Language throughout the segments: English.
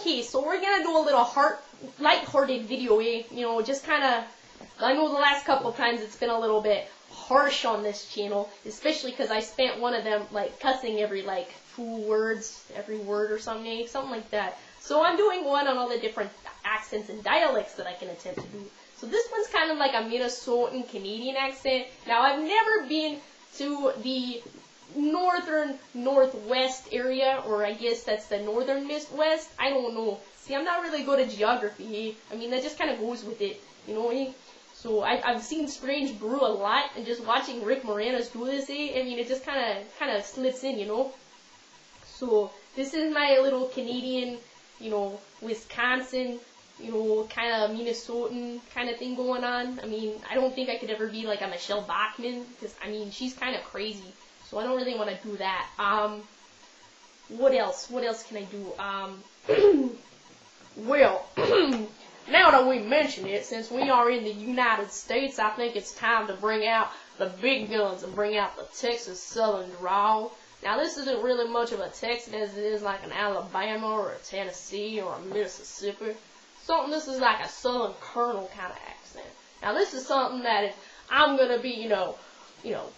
Okay, so we're gonna do a little light-hearted video, eh? You know, just kind of, I know the last couple of times it's been a little bit harsh on this channel, especially because I spent one of them, like, cussing every, like, 2 words, every word or something like that. So I'm doing one on all the different accents and dialects that I can attempt to do. So this one's kind of like a Minnesotan Canadian accent. Now, I've never been to the northern northwest area, or I guess that's the northern west. I don't know. See, I'm not really good at geography, eh? I mean, that just kind of goes with it, you know, eh? So I've seen Strange Brew a lot, and just watching Rick Moranis do this, eh? I mean, it just kind of slips in, you know. So this is my little Canadian, you know, Wisconsin, you know, kind of Minnesotan kind of thing going on. I mean, I don't think I could ever be like a Michelle Bachmann, because, I mean, she's kind of crazy. So I don't really want to do that. What else? What else can I do? Well, now that we mention it, since we are in the United States, I think it's time to bring out the big guns and bring out the Texas Southern drawl. Now, this isn't really much of a Texan as it is like an Alabama or a Tennessee or a Mississippi. This is like a Southern Colonel kind of accent. Now, this is something that if I'm going to be, you know,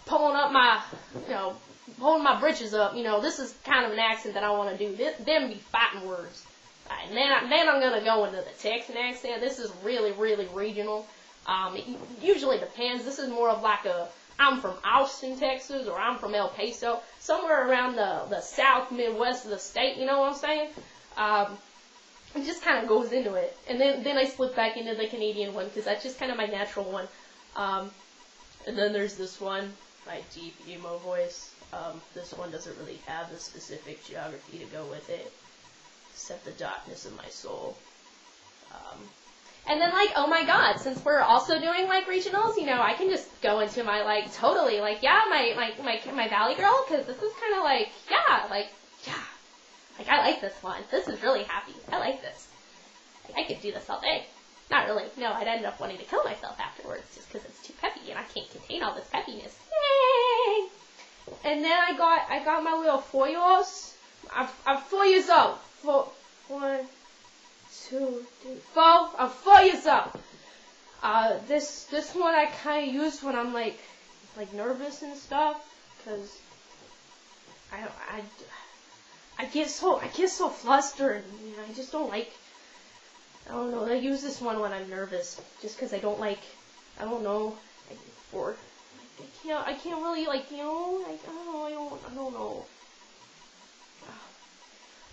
pulling my britches up, you know, this is kind of an accent that I want to do. Them be fighting words. Right, and then I'm going to go into the Texan accent. This is really, really regional. It usually depends. This is more of like I'm from Austin, Texas, or I'm from El Paso, somewhere around the south, midwest of the state, you know what I'm saying? It just kind of goes into it. And then I slip back into the Canadian one, because that's just kind of my natural one. And then there's this one, my deep emo voice. This one doesn't really have a specific geography to go with it, except the darkness of my soul. And then, like, oh my god, since we're also doing, like, regionals, you know, I can just go into my, like, totally, like, yeah, my Valley Girl, because this is kind of like, yeah, like, I like this one. This is really happy. I like this. Like, I could do this all day. Not really. No, I'd end up wanting to kill myself afterwards, just because it's too peppy, and I can't contain all this peppiness. Yay! And then I got my little foyos. I'm 4 years old. 1, 2, 3, 4. I'm 4 years old. This one I kind of use when I'm like nervous and stuff, because I get so flustered. You know, I just don't like. I don't know. I use this one when I'm nervous, just because I don't know. I can't really, like, you know, like, I don't know.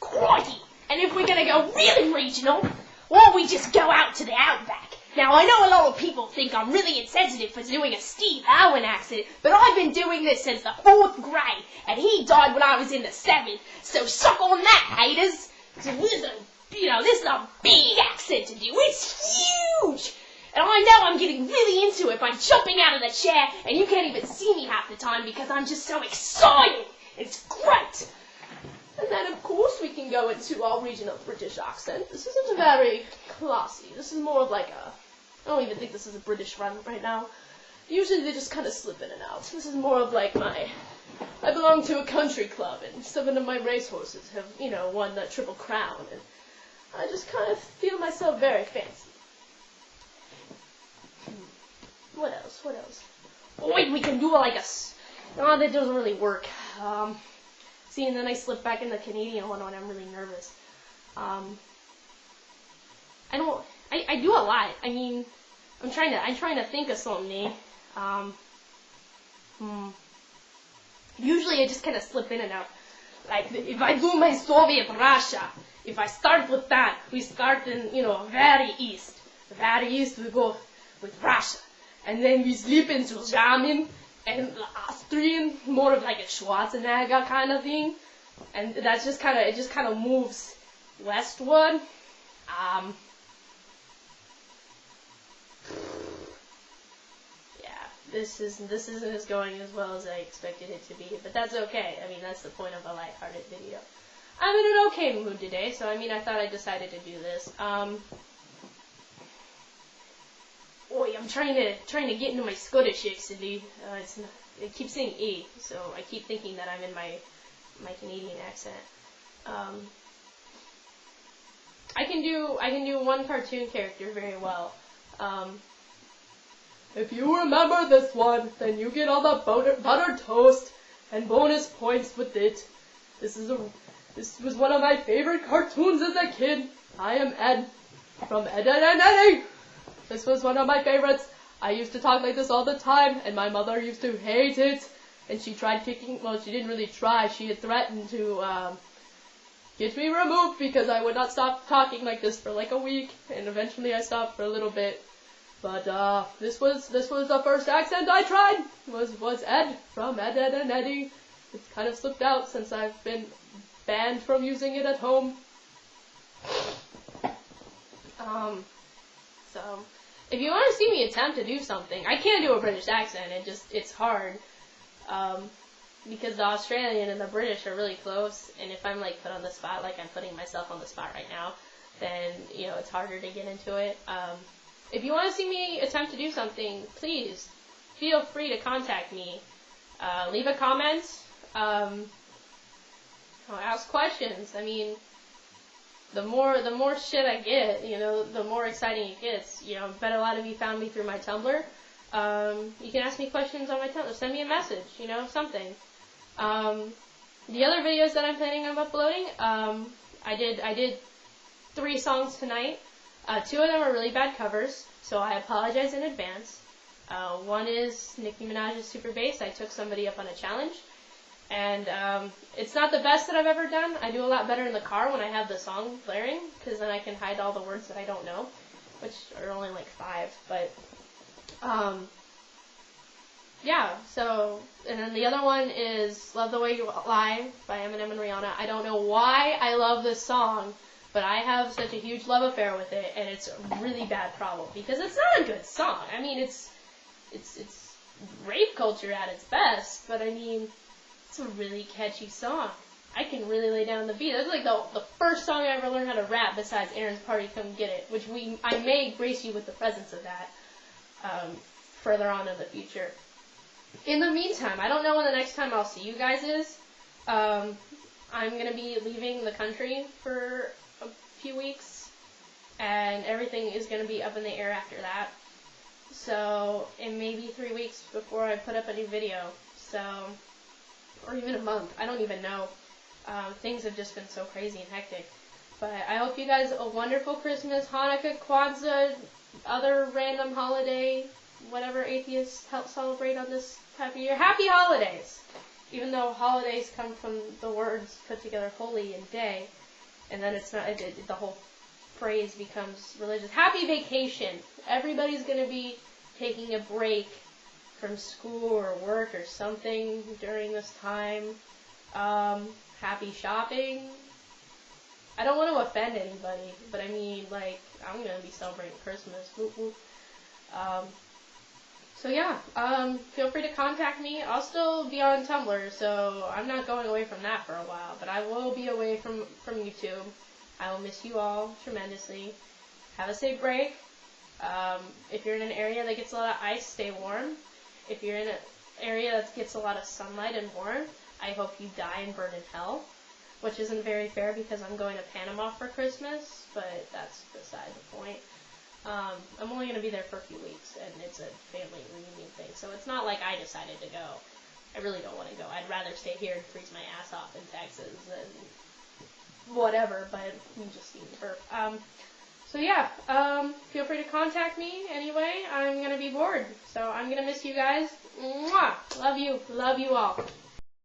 Crikey! And if we're gonna go really regional, why don't we just go out to the outback? Now, I know a lot of people think I'm really insensitive for doing a Steve Irwin accent, but I've been doing this since the 4th grade, and he died when I was in the 7th, so suck on that, haters! So this is a big accent to do. It's huge! And I know I'm getting really into it by jumping out of the chair, and you can't even see me half the time because I'm just so excited. It's great. And then, of course, we can go into our regional British accent. This isn't very classy. This is more of like I don't even think this is a British run right now. Usually they just kind of slip in and out. This is more of like I belong to a country club, and 7 of my racehorses have, you know, won the Triple Crown, and I just kind of feel myself very fancy. What else? Oh, wait, we can do like oh, that doesn't really work. See, and then I slip back in the Canadian one when I'm really nervous. I do a lot. I mean, I'm trying to think of something. Usually I just kind of slip in and out. Like, if I do my Soviet Russia, if I start with that, we start in, you know, very east. Very east we go with Russia. And then we slip into German and Austrian, more of like a Schwarzenegger kind of thing. And that's just kind of moves westward. Yeah, this isn't as going as well as I expected it to be, but that's okay. I mean, that's the point of a lighthearted video. I'm in an okay mood today, so I mean, I thought I decided to do this. I'm trying to get into my Scottish accent. It keeps saying E, so I keep thinking that I'm in my Canadian accent. I can do one cartoon character very well. If you remember this one, then you get all the buttered toast and bonus points with it. This was one of my favorite cartoons as a kid. I am Ed from Ed, Ed, Ed, Eddie. This was one of my favorites. I used to talk like this all the time, and my mother used to hate it. And she tried kicking, well, she didn't really try. She had threatened to get me removed because I would not stop talking like this for like a week. And eventually I stopped for a little bit. But this was the first accent I tried. Was Ed from Ed, Ed, and Eddie. It's kind of slipped out since I've been banned from using it at home. So, if you want to see me attempt to do something, I can't do a British accent, it's hard, because the Australian and the British are really close, and if I'm, like, put on the spot, like I'm putting myself on the spot right now, then, you know, it's harder to get into it. If you want to see me attempt to do something, please, feel free to contact me. Leave a comment, ask questions. I mean, the more shit I get, you know, the more exciting it gets. You know, I bet a lot of you found me through my Tumblr. You can ask me questions on my Tumblr. Send me a message, you know, something. The other videos that I'm planning on uploading, I did 3 songs tonight. 2 of them are really bad covers, so I apologize in advance. One is Nicki Minaj's Super Bass. I took somebody up on a challenge. And it's not the best that I've ever done. I do a lot better in the car when I have the song blaring, because then I can hide all the words that I don't know, which are only like 5. But, yeah, so, and then the other one is Love the Way You Lie by Eminem and Rihanna. I don't know why I love this song, but I have such a huge love affair with it, and it's a really bad problem, because it's not a good song. I mean, it's rape culture at its best, but I mean, it's a really catchy song. I can really lay down the beat. That's like the first song I ever learned how to rap besides Aaron's Party Come Get It, which I may grace you with the presence of that further on in the future. In the meantime, I don't know when the next time I'll see you guys is. I'm going to be leaving the country for a few weeks, and everything is going to be up in the air after that. So, it may be 3 weeks before I put up a new video. So, or even a month. I don't even know. Things have just been so crazy and hectic. But I hope you guys a wonderful Christmas, Hanukkah, Kwanzaa, other random holiday, whatever atheists help celebrate on this time of year. Happy holidays! Even though holidays come from the words put together holy and day, and then it's not, the whole phrase becomes religious. Happy vacation! Everybody's going to be taking a break from school or work or something during this time. Happy shopping. I don't want to offend anybody, but I mean, like, I'm going to be celebrating Christmas. Whoop, whoop. So yeah, feel free to contact me. I'll still be on Tumblr, so I'm not going away from that for a while, but I will be away from YouTube. I will miss you all tremendously. Have a safe break. If you're in an area that gets a lot of ice, stay warm. If you're in an area that gets a lot of sunlight and warmth, I hope you die and burn in hell, which isn't very fair because I'm going to Panama for Christmas, but that's beside the point. I'm only going to be there for a few weeks, and it's a family reunion thing, so it's not like I decided to go. I really don't want to go. I'd rather stay here and freeze my ass off in Texas than whatever, but you just need to burp. So yeah, feel free to contact me anyway. I'm going to be bored, so I'm going to miss you guys. Mwah! Love you all.